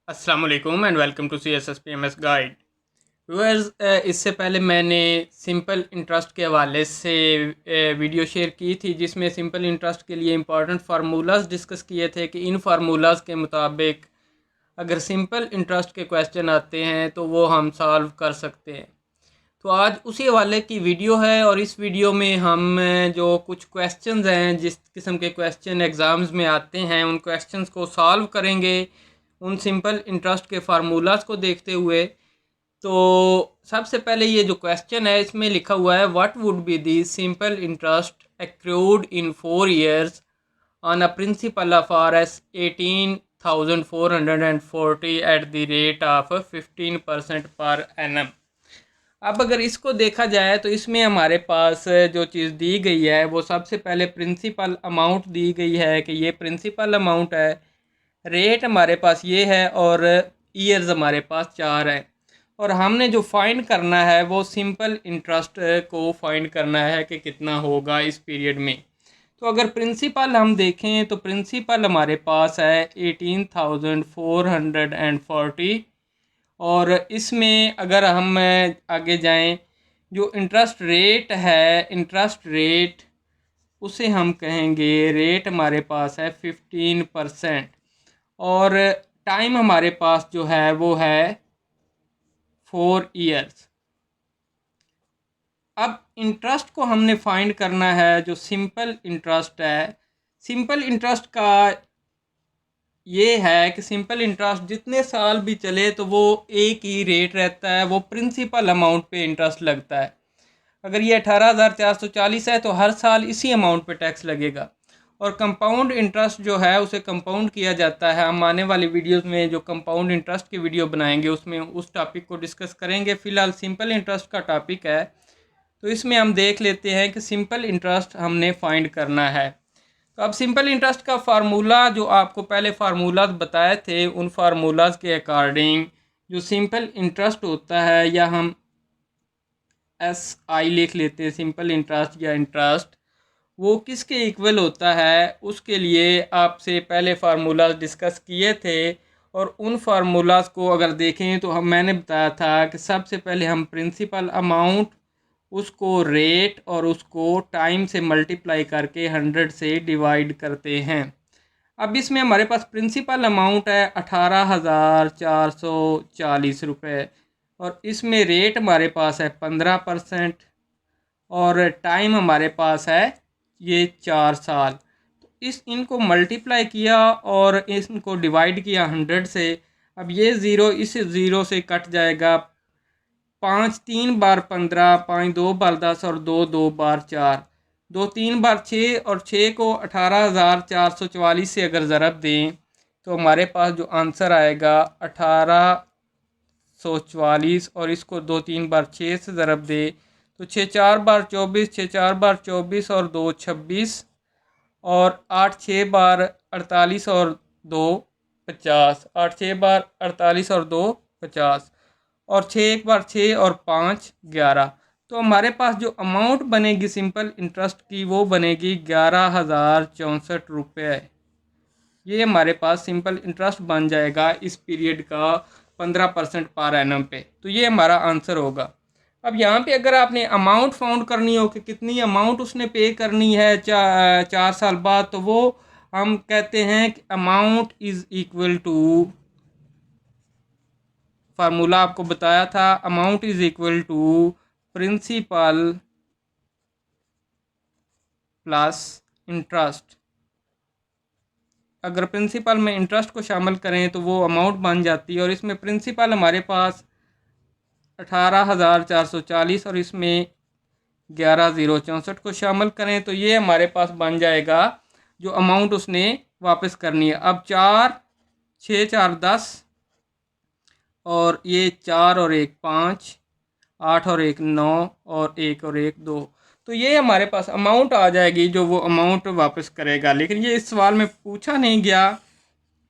अस्सलाम वालेकुम and welcome to CSSPMS guide viewers. इससे पहले मैंने सिंपल इंटरेस्ट के हवाले से वीडियो शेयर की थी जिसमें सिंपल इंटरेस्ट के लिए इंपॉर्टेंट फार्मूलाज डिस्कस किए थे कि इन फार्मूलाज के मुताबिक अगर सिंपल इंटरेस्ट के क्वेश्चन आते हैं तो वो हम सॉल्व कर सकते हैं। तो आज उसी हवाले की वीडियो है और इस वीडियो में हम जो कुछ क्वेश्चंस हैं, जिस किस्म के क्वेश्चन एग्ज़ाम्स में आते हैं, उन क्वेश्चंस को सॉल्व करेंगे उन सिंपल इंटरेस्ट के फार्मूलाज को देखते हुए। तो सबसे पहले ये जो क्वेश्चन है इसमें लिखा हुआ है what would be the simple interest accrued in 4 years on a principal of Rs 18,440 at the rate of 15% per annum। अब अगर इसको देखा जाए तो इसमें हमारे पास जो चीज़ दी गई है वो सबसे पहले प्रिंसिपल अमाउंट दी गई है कि ये प्रिंसिपल अमाउंट है, रेट हमारे पास ये है और ईयर्स हमारे पास 4 है। और हमने जो फाइंड करना है वो सिंपल इंटरेस्ट को फाइंड करना है कि कितना होगा इस पीरियड में। तो अगर प्रिंसिपल हम देखें तो प्रिंसिपल हमारे पास है 18,440। और इसमें अगर हम आगे जाएं, जो इंटरेस्ट रेट है, इंटरेस्ट रेट उसे हम कहेंगे, रेट हमारे पास है 15%। और टाइम हमारे पास जो है वो है 4 years। अब इंटरेस्ट को हमने फाइंड करना है जो सिंपल इंटरेस्ट है। सिंपल इंटरेस्ट का ये है कि सिंपल इंटरेस्ट जितने साल भी चले तो वो एक ही रेट रहता है, वो प्रिंसिपल अमाउंट पे इंटरेस्ट लगता है। अगर ये 18,440 है तो हर साल इसी अमाउंट पे टैक्स लगेगा। और कंपाउंड इंटरेस्ट जो है उसे कंपाउंड किया जाता है। हम आने वाली वीडियोस में जो कंपाउंड इंटरेस्ट की वीडियो बनाएंगे उसमें उस टॉपिक को डिस्कस करेंगे। फ़िलहाल सिंपल इंटरेस्ट का टॉपिक है तो इसमें हम देख लेते हैं कि सिंपल इंटरेस्ट हमने फाइंड करना है। तो अब सिंपल इंटरेस्ट का फार्मूला जो आपको पहले फार्मूलाज बताए थे उन फार्मूलाज के अकॉर्डिंग जो सिंपल इंटरेस्ट होता है, या हम SI लिख लेते हैं, सिंपल इंटरेस्ट या इंटरेस्ट, वो किसके इक्वल होता है उसके लिए आपसे पहले फार्मूलाज डिस्कस किए थे। और उन फार्मूलाज को अगर देखें तो मैंने बताया था कि सबसे पहले हम प्रिंसिपल अमाउंट, उसको रेट और उसको टाइम से मल्टीप्लाई करके 100 से डिवाइड करते हैं। अब इसमें हमारे पास प्रिंसिपल अमाउंट है 18,440 रुपये और इसमें रेट हमारे पास है 15% और टाइम हमारे पास है ये 4 साल। तो इनको मल्टीप्लाई किया और इनको डिवाइड किया 100 से। अब ये ज़ीरो इस ज़ीरो से कट जाएगा। 5 3 बार 15, 5 2 बार 10 और 2 2 बार 4, 2 3 बार 6 और 6 को 18,444 से अगर ज़रब दें तो हमारे पास जो आंसर आएगा 1844। और इसको 2 3 बार 6 से ज़रब दे तो 6 4 बार 24, 6 4 बार 24 और 2 26 और 8 6 बार 48 और 2 50, 8 6 बार 48 और 2 50 और 6 एक बार 6 और 5 11। तो हमारे पास जो अमाउंट बनेगी सिंपल इंटरेस्ट की वो बनेगी 11,064 रुपये। ये हमारे पास सिंपल इंटरेस्ट बन जाएगा इस पीरियड का 15% पर एनम पे। तो ये हमारा आंसर होगा। अब यहाँ पे अगर आपने अमाउंट फाउंड करनी हो कि कितनी अमाउंट उसने पे करनी है 4 साल बाद, तो वो हम कहते हैं कि amount is equal to, formula आपको बताया था, amount is equal to principal plus interest. अगर प्रिंसिपल में इंटरेस्ट को शामिल करें तो वो अमाउंट बन जाती है। और इसमें प्रिंसिपल हमारे पास 18,440 और इसमें 11,064 को शामिल करें तो ये हमारे पास बन जाएगा जो अमाउंट उसने वापस करनी है। अब 4 6 4 10 और ये 4 और 1 5, 8 और 1 9 और 1 और 1 2। तो ये हमारे पास अमाउंट आ जाएगी जो वो अमाउंट वापस करेगा। लेकिन ये इस सवाल में पूछा नहीं गया,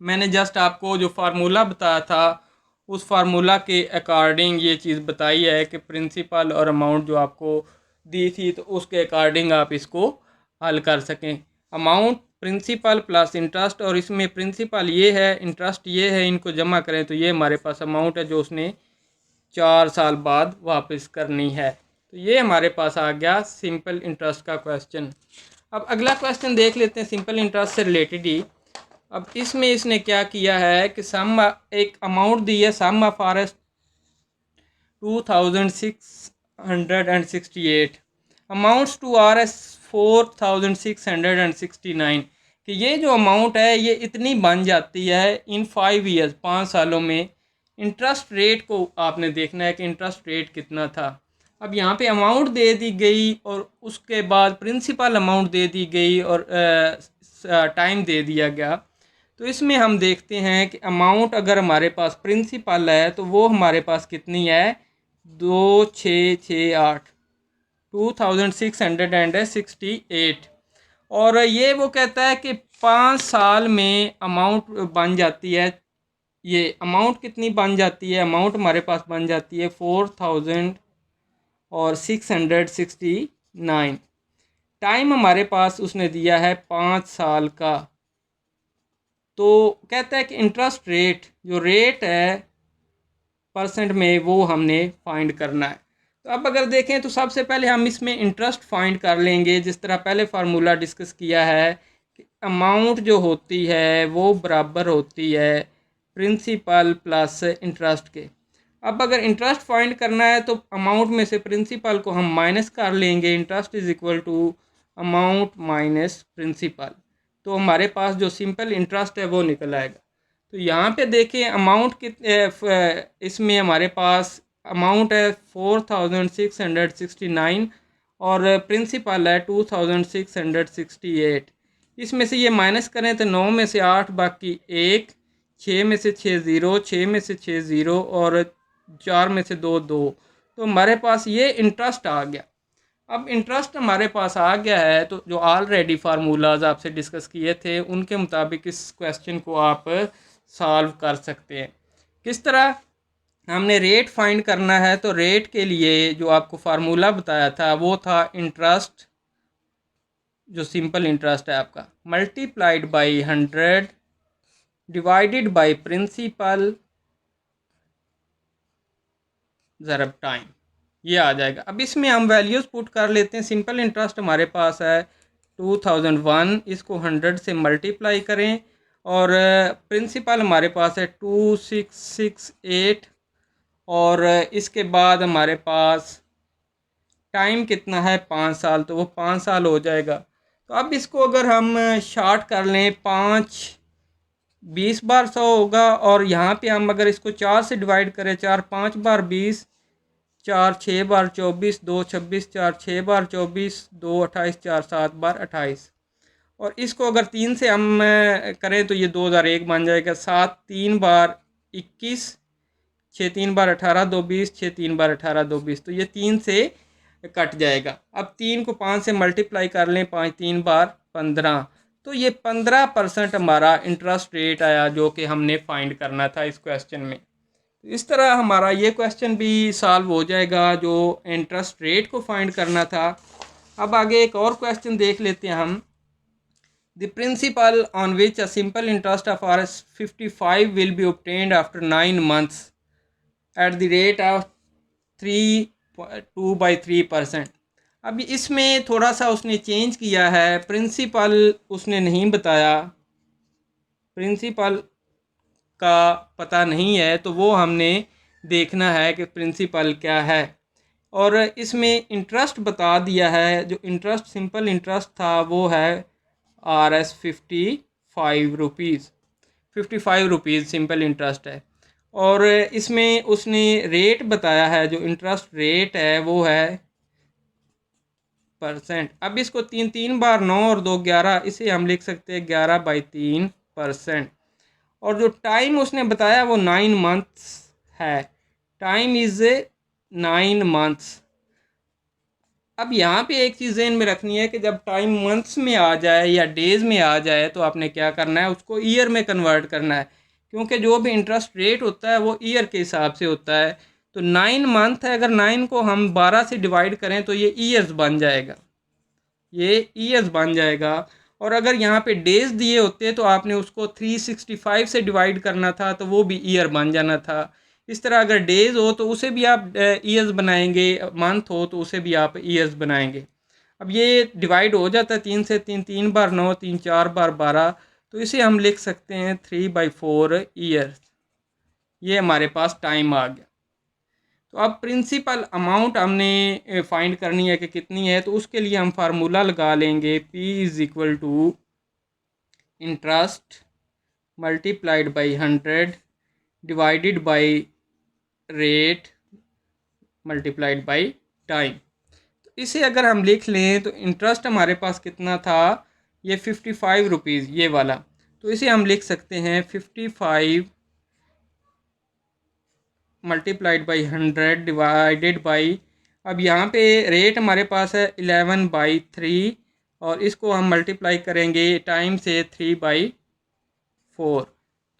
मैंने जस्ट आपको जो फार्मूला बताया था उस फार्मूला के अकॉर्डिंग ये चीज़ बताई है कि प्रिंसिपल और अमाउंट जो आपको दी थी तो उसके अकॉर्डिंग आप इसको हल कर सकें। अमाउंट प्रिंसिपल प्लस इंटरेस्ट, और इसमें प्रिंसिपल ये है, इंटरेस्ट ये है, इनको जमा करें तो ये हमारे पास अमाउंट है जो उसने 4 साल बाद वापस करनी है। तो ये हमारे पास आ गया सिंपल इंटरेस्ट का क्वेश्चन। अब अगला क्वेश्चन देख लेते हैं सिंपल इंटरेस्ट से रिलेटेड ही। अब इसमें इसने क्या किया है कि सम, एक अमाउंट दी है, sum of RS 2668, amounts to RS 4669, कि ये जो अमाउंट है ये इतनी बन जाती है इन 5 ईयर्स, 5 सालों में। इंटरेस्ट रेट को आपने देखना है कि इंटरेस्ट रेट कितना था। अब यहाँ पे अमाउंट दे दी गई और उसके बाद प्रिंसिपल अमाउंट दे दी गई और टाइम दे दिया गया। तो इसमें हम देखते हैं कि अमाउंट अगर हमारे पास प्रिंसिपल है तो वो हमारे पास कितनी है, 2668, 2668, और ये वो कहता है कि 5 साल में अमाउंट बन जाती है। ये अमाउंट कितनी बन जाती है, अमाउंट हमारे पास बन जाती है 4669। टाइम हमारे पास उसने दिया है 5 साल का। तो कहता है कि इंटरेस्ट रेट, जो रेट है परसेंट में, वो हमने फाइंड करना है। तो अब अगर देखें तो सबसे पहले हम इसमें इंटरेस्ट फाइंड कर लेंगे, जिस तरह पहले फार्मूला डिस्कस किया है कि अमाउंट जो होती है वो बराबर होती है प्रिंसिपल प्लस इंटरेस्ट के। अब अगर इंटरेस्ट फाइंड करना है तो अमाउंट में से प्रिंसिपल को हम माइनस कर लेंगे, interest is equal to amount minus principal. तो हमारे पास जो सिंपल इंटरेस्ट है वो निकल आएगा। तो यहाँ पे देखें अमाउंट इसमें हमारे पास अमाउंट है 4669 और प्रिंसिपल है 2668। इसमें से ये माइनस करें तो 9 में से 8 बाकी 1, 6 में से 6 0, 6 में से 6 0 और 4 में से 2 2। तो हमारे पास ये इंटरेस्ट आ गया। अब इंटरेस्ट हमारे पास आ गया है तो जो ऑलरेडी फार्मूलाज आपसे डिस्कस किए थे उनके मुताबिक इस क्वेश्चन को आप सॉल्व कर सकते हैं। किस तरह, हमने रेट फाइंड करना है तो रेट के लिए जो आपको फार्मूला बताया था वो था इंटरेस्ट, जो सिंपल इंटरेस्ट है आपका, multiplied by 100 divided by principal ज़रब टाइम, ये आ जाएगा। अब इसमें हम वैल्यूज़ पुट कर लेते हैं। सिंपल इंटरेस्ट हमारे पास है 2001, इसको 100 से मल्टीप्लाई करें, और प्रिंसिपल हमारे पास है 2668, और इसके बाद हमारे पास टाइम कितना है 5 साल, तो वो 5 साल हो जाएगा। तो अब इसको अगर हम शार्ट कर लें, 5 20 बार 100 होगा, और यहाँ पे हम अगर इसको 4 से डिवाइड करें, 4 5 बार 20, 4 6 बार 24, 2 26, 4 6 बार 24, 2 28, 4 7 बार 28, और इसको अगर 3 से हम करें तो ये 2001 बन जाएगा। 7 3 बार 21, 6 3 बार 18, 2 20, 6 3 बार 18, 2 20, तो ये 3 से कट जाएगा। अब 3 को 5 से मल्टीप्लाई कर लें, 5 3 बार 15, तो ये 15% हमारा इंटरेस्ट रेट आया जो कि हमने फाइंड करना था इस क्वेश्चन में। तो इस तरह हमारा ये क्वेश्चन भी सॉल्व हो जाएगा जो इंटरेस्ट रेट को फाइंड करना था। अब आगे एक और क्वेश्चन देख लेते हैं हम। The principal on which a simple interest of RS55 will be obtained after 9 months eight the rate of 3.2/3%। अब इसमें थोड़ा सा उसने चेंज किया है, प्रिंसिपल उसने नहीं बताया, प्रिंसिपल का पता नहीं है, तो वो हमने देखना है कि प्रिंसिपल क्या है। और इसमें इंटरेस्ट बता दिया है, जो इंटरेस्ट सिंपल इंटरेस्ट था वो है RS 55 rupees, 55 rupees simple interest है। और इसमें उसने रेट बताया है, जो इंटरेस्ट रेट है वो है %। अब इसको 3 3 बार 9 और 2 11, इसे हम लिख सकते हैं 11/3%। और जो टाइम उसने बताया वो 9 मंथ्स है, टाइम इज़ 9 मंथ्स। अब यहाँ पे एक चीज़ ज़हन में रखनी है कि जब टाइम मंथ्स में आ जाए या डेज़ में आ जाए तो आपने क्या करना है, उसको ईयर में कन्वर्ट करना है, क्योंकि जो भी इंटरेस्ट रेट होता है वो ईयर के हिसाब से होता है। तो 9 मंथ है, अगर 9 को हम 12 से डिवाइड करें तो ये ईयर्स बन जाएगा, ये ईयर्स बन जाएगा। और अगर यहाँ पे डेज दिए होते तो आपने उसको 365 से डिवाइड करना था, तो वो भी ईयर बन जाना था। इस तरह अगर डेज हो तो उसे भी आप ईयर्स बनाएंगे, मंथ हो तो उसे भी आप ईयर्स बनाएंगे। अब ये डिवाइड हो जाता है 3 से 3, 3 बार 9, 3 4 बार 12, तो इसे हम लिख सकते हैं 3/4 ईयर्स। ये हमारे पास टाइम आ गया। तो अब प्रिंसिपल अमाउंट हमने फाइंड करनी है कि कितनी है, तो उसके लिए हम फार्मूला लगा लेंगे P is equal to interest multiplied by 100 divided by rate multiplied by time. तो इसे अगर हम लिख लें तो इंटरेस्ट हमारे पास कितना था, ये 55 रुपीज़ ये वाला। तो इसे हम लिख सकते हैं 55 मल्टीप्लाइड बाई 100 डिवाइडेड बाई, अब यहाँ पे रेट हमारे पास है 11/3 और इसको हम मल्टीप्लाई करेंगे टाइम से 3/4,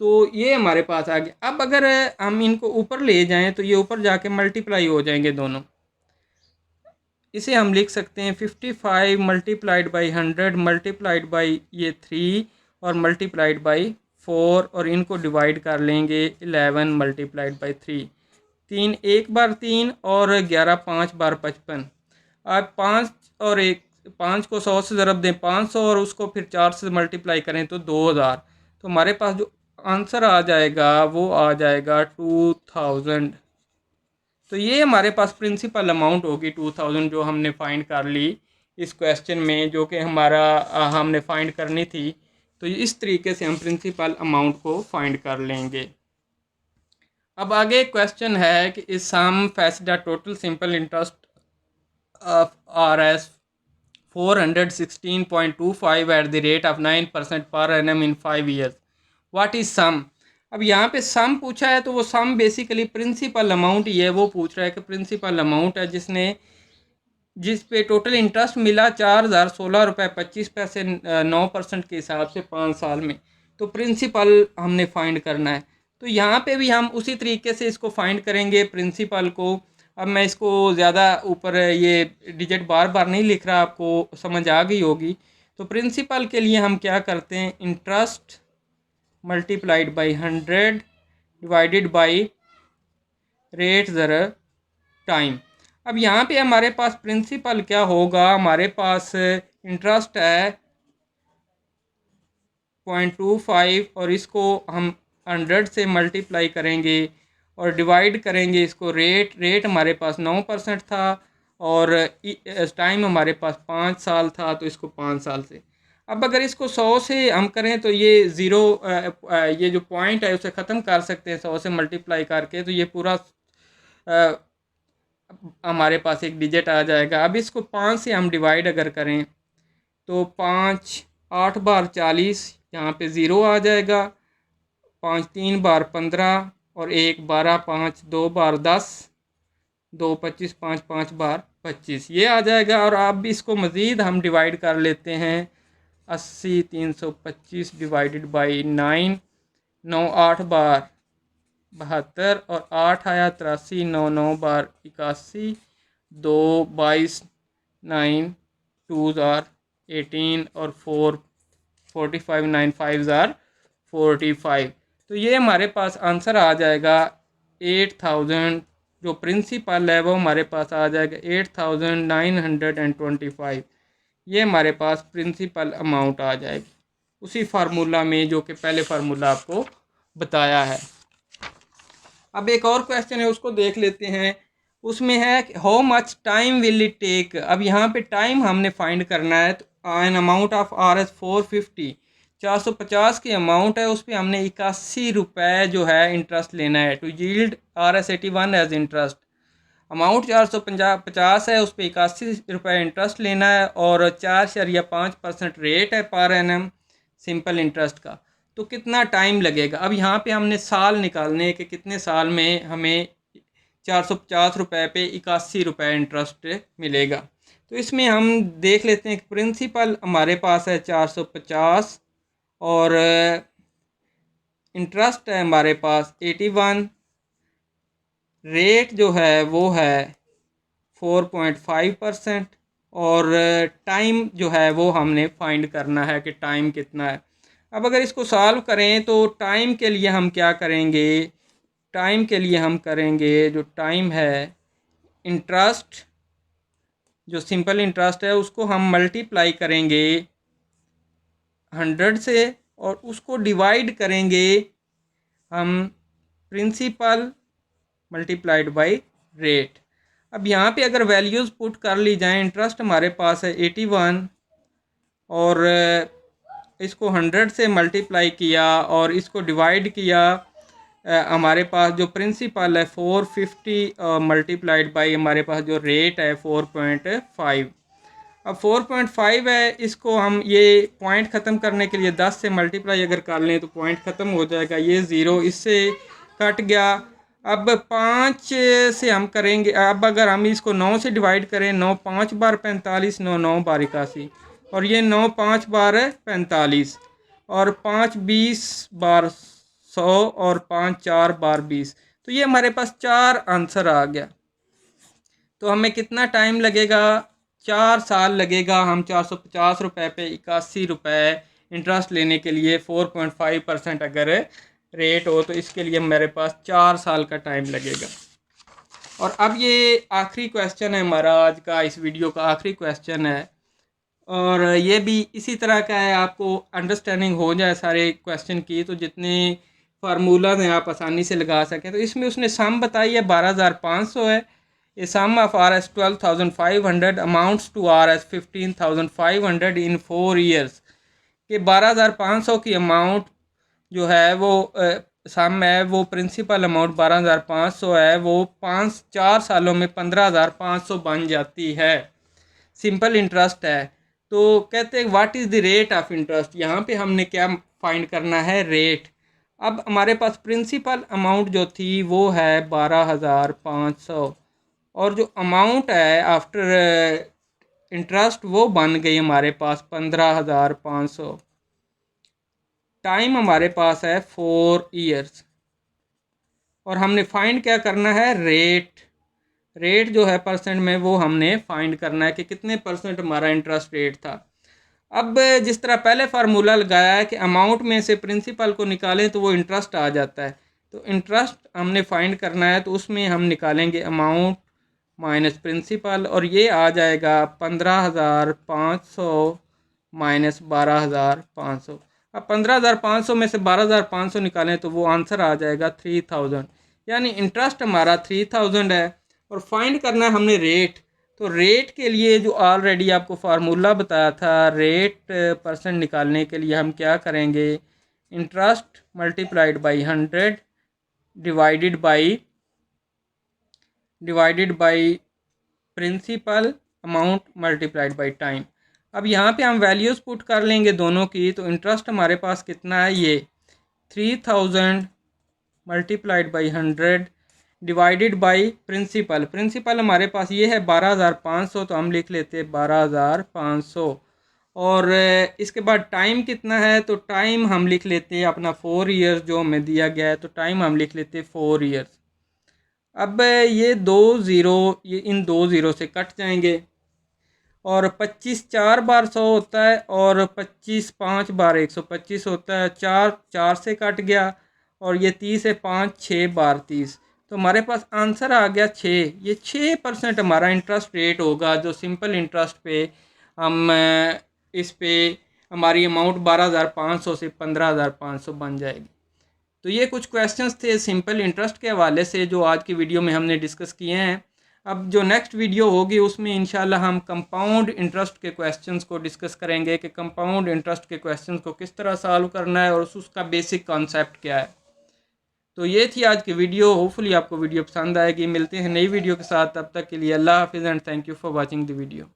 तो ये हमारे पास आ गया। अब अगर हम इनको ऊपर ले जाएं तो ये ऊपर जाके मल्टीप्लाई हो जाएंगे दोनों। इसे हम लिख सकते हैं 55 मल्टीप्लाइड बाई 100 मल्टीप्लाइड बाई ये 3 और मल्टीप्लाइड बाई 4, और इनको डिवाइड कर लेंगे 11 मल्टीप्लाइड बाई 3। 3 एक बार 3 और 11 5 बार 55। आप 5 और 1, 5 को 100 से ज़रब दें 500 और उसको फिर 4 से मल्टीप्लाई करें तो 2000। तो हमारे पास जो आंसर आ जाएगा वो आ जाएगा 2000। तो ये हमारे पास प्रिंसिपल अमाउंट होगी 2000 जो हमने फाइंड कर ली इस क्वेश्चन में, जो कि हमारा हमने फाइंड करनी थी। तो इस तरीके से हम प्रिंसिपल अमाउंट को फाइंड कर लेंगे। अब आगे क्वेश्चन है कि इस sum fetch the total simple interest of RS 416.25 at the rate of 9% पर annum in 5 years, what is sum. अब यहाँ पे सम पूछा है तो वो सम बेसिकली प्रिंसिपल अमाउंट ही है, वो पूछ रहा है कि प्रिंसिपल अमाउंट है जिस पे टोटल इंटरेस्ट मिला 4016 रुपये 25 पैसे 9% के हिसाब से 5 साल में। तो प्रिंसिपल हमने फाइंड करना है, तो यहाँ पे भी हम उसी तरीके से इसको फाइंड करेंगे प्रिंसिपल को। अब मैं इसको ज़्यादा ऊपर ये डिजिट बार बार नहीं लिख रहा, आपको समझ आ गई होगी। तो प्रिंसिपल के लिए हम क्या करते हैं, interest multiplied by 100 divided by rate ज़रा टाइम। अब यहाँ पे हमारे पास प्रिंसिपल क्या होगा, हमारे पास इंटरेस्ट है 0.25 और इसको हम 100 से मल्टीप्लाई करेंगे और डिवाइड करेंगे इसको रेट हमारे पास 9% था और टाइम हमारे पास 5 साल था, तो इसको 5 साल से। अब अगर इसको 100 से हम करें तो ये ज़ीरो ये जो पॉइंट है उसे ख़त्म कर सकते हैं 100 से मल्टीप्लाई करके, तो ये पूरा हमारे पास एक डिजिट आ जाएगा। अब इसको 5 से हम डिवाइड अगर करें तो 5 8 बार 40, यहाँ पे ज़ीरो आ जाएगा, 5 3 बार 15 और 1 12, 5 2 बार 10, 2 25, 5 5 बार 25 ये आ जाएगा। और अब भी इसको मज़ीद हम डिवाइड कर लेते हैं 80 325 डिवाइडेड बाई 9, 9 8 बार 72 और 8 आया 83, 9 9 बार 81, 2 22, 9 2 ज़ार 18 और 4 45, 9 5 ज़ार 45। तो ये हमारे पास आंसर आ जाएगा 8000, जो प्रिंसिपल है वो हमारे पास आ जाएगा 8925। ये हमारे पास प्रिंसिपल अमाउंट आ जाएगी उसी फार्मूला में जो कि पहले फार्मूला आपको बताया है। अब एक और क्वेश्चन है उसको देख लेते हैं। उसमें है how much time will it take. अब यहाँ पे टाइम हमने फाइंड करना है, तो एन अमाउंट ऑफ RS 450 450 की अमाउंट है, उस पर हमने 81 रुपये जो है इंटरेस्ट लेना है। To yield RS 81 as interest, amount 450 है, उस पर 81 रुपये इंटरेस्ट लेना है और 4.5% रेट है पर एनम सिंपल इंटरेस्ट का। तो कितना टाइम लगेगा। अब यहाँ पे हमने साल निकालने कि कितने साल में हमें 450 रुपये पे 81 रुपये इंटरेस्ट मिलेगा। तो इसमें हम देख लेते हैं कि प्रिंसिपल हमारे पास है 450 और इंटरेस्ट है हमारे पास 81, रेट जो है वो है 4.5% और टाइम जो है वो हमने फाइंड करना है कि टाइम कितना है। अब अगर इसको सॉल्व करें तो टाइम के लिए हम क्या करेंगे, टाइम के लिए हम करेंगे जो टाइम है इंटरेस्ट, जो सिंपल इंटरेस्ट है उसको हम मल्टीप्लाई करेंगे 100 से और उसको डिवाइड करेंगे हम प्रिंसिपल मल्टीप्लाइड बाय रेट। अब यहाँ पे अगर वैल्यूज़ पुट कर ली जाएं, इंटरेस्ट हमारे पास है 81 और इसको 100 से मल्टीप्लाई किया और इसको डिवाइड किया, हमारे पास जो प्रिंसिपल है 450 मल्टीप्लाइड बाई हमारे पास जो रेट है 4.5। अब 4.5 है, इसको हम ये पॉइंट ख़त्म करने के लिए 10 से मल्टीप्लाई अगर कर लें तो पॉइंट ख़त्म हो जाएगा, ये ज़ीरो इससे कट गया। अब 5 से हम करेंगे, अब अगर हम इसको 9 से डिवाइड करें, 9 5 बार 45, 9 9 बार 81 और ये 9 5 बार 45 और 5 20 बार 100 और 5 4 बार 20, तो ये हमारे पास 4 आंसर आ गया। तो हमें कितना टाइम लगेगा, 4 साल लगेगा। हम 450 रुपये पे 81 रुपये इंटरेस्ट लेने के लिए 4.5% अगर रेट हो तो इसके लिए मेरे पास 4 साल का टाइम लगेगा। और अब ये आखिरी क्वेश्चन है हमारा, आज का इस वीडियो का आखिरी क्वेश्चन है और ये भी इसी तरह का है, आपको अंडरस्टैंडिंग हो जाए सारे क्वेश्चन की तो जितने फार्मूलाज हैं आप आसानी से लगा सकें। तो इसमें उसने सम बताई है 12,500 है, a sum of R S 12,500 amounts to R S 15,500 in 4 years, कि 12,500 की अमाउंट जो है वो सम है, वो प्रिंसिपल अमाउंट 12,500 है, वो 4 सालों में 15,500 बन जाती है। सिंपल इंटरेस्ट है। तो कहते हैं what is the rate of interest, यहाँ पे हमने क्या फाइंड करना है, रेट। अब हमारे पास प्रिंसिपल अमाउंट जो थी वो है 12,500 और जो अमाउंट है आफ्टर इंटरेस्ट वो बन गई हमारे पास 15,500। टाइम हमारे पास है 4 ईयर्स और हमने फाइंड क्या करना है, रेट। रेट जो है परसेंट में वो हमने फाइंड करना है कि कितने परसेंट हमारा इंटरेस्ट रेट था। अब जिस तरह पहले फार्मूला लगाया है कि अमाउंट में से प्रिंसिपल को निकालें तो वो इंटरेस्ट आ जाता है, तो इंटरेस्ट हमने फाइंड करना है तो उसमें हम निकालेंगे अमाउंट माइनस प्रिंसिपल और ये आ जाएगा 15,500 माइनस 12,500। अब 15,500 में से 12,500 निकालें तो वो आंसर आ जाएगा 3,000, यानी इंटरेस्ट हमारा 3,000 है। और फाइंड करना है हमने रेट, तो रेट के लिए जो ऑलरेडी आपको फार्मूला बताया था रेट परसेंट निकालने के लिए हम क्या करेंगे, interest multiplied by 100 divided by principal amount multiplied by time. अब यहाँ पे हम वैल्यूज़ पुट कर लेंगे दोनों की, तो इंटरेस्ट हमारे पास कितना है, ये 3,000 multiplied by 100 divided by principal. Principal हमारे पास ये है 12,500, तो हम लिख लेते हैं 12,500 और इसके बाद टाइम कितना है, तो टाइम हम लिख लेते हैं अपना 4 ईयर्स जो हमें दिया गया है, तो टाइम हम लिख लेते हैं 4 ईयर्स। अब ये 2 ज़ीरो ये इन 2 ज़ीरो से कट जाएंगे और 25 4 बार 100 होता है और 25 5 बार 125 होता है, 4 4 से कट गया और ये 30 है 5 6 बार 30, तो हमारे पास आंसर आ गया 6। ये 6% हमारा इंटरेस्ट रेट होगा जो सिंपल इंटरेस्ट पे हम इस पे हमारी अमाउंट 12,500 से 15,500 बन जाएगी। तो ये कुछ क्वेश्चंस थे सिंपल इंटरेस्ट के हवाले से जो आज की वीडियो में हमने डिस्कस किए हैं। अब जो नेक्स्ट वीडियो होगी उसमें इंशाल्लाह हम कंपाउंड इंटरेस्ट के क्वेश्चंस को डिस्कस करेंगे कि कंपाउंड इंटरेस्ट के क्वेश्चंस को किस तरह सॉल्व करना है और उसका बेसिक कॉन्सेप्ट क्या है। तो ये थी आज की वीडियो, होपफुली आपको वीडियो पसंद आएगी। मिलते हैं नई वीडियो के साथ, तब तक के लिए अल्लाह हाफिज़ and thank you for watching the video.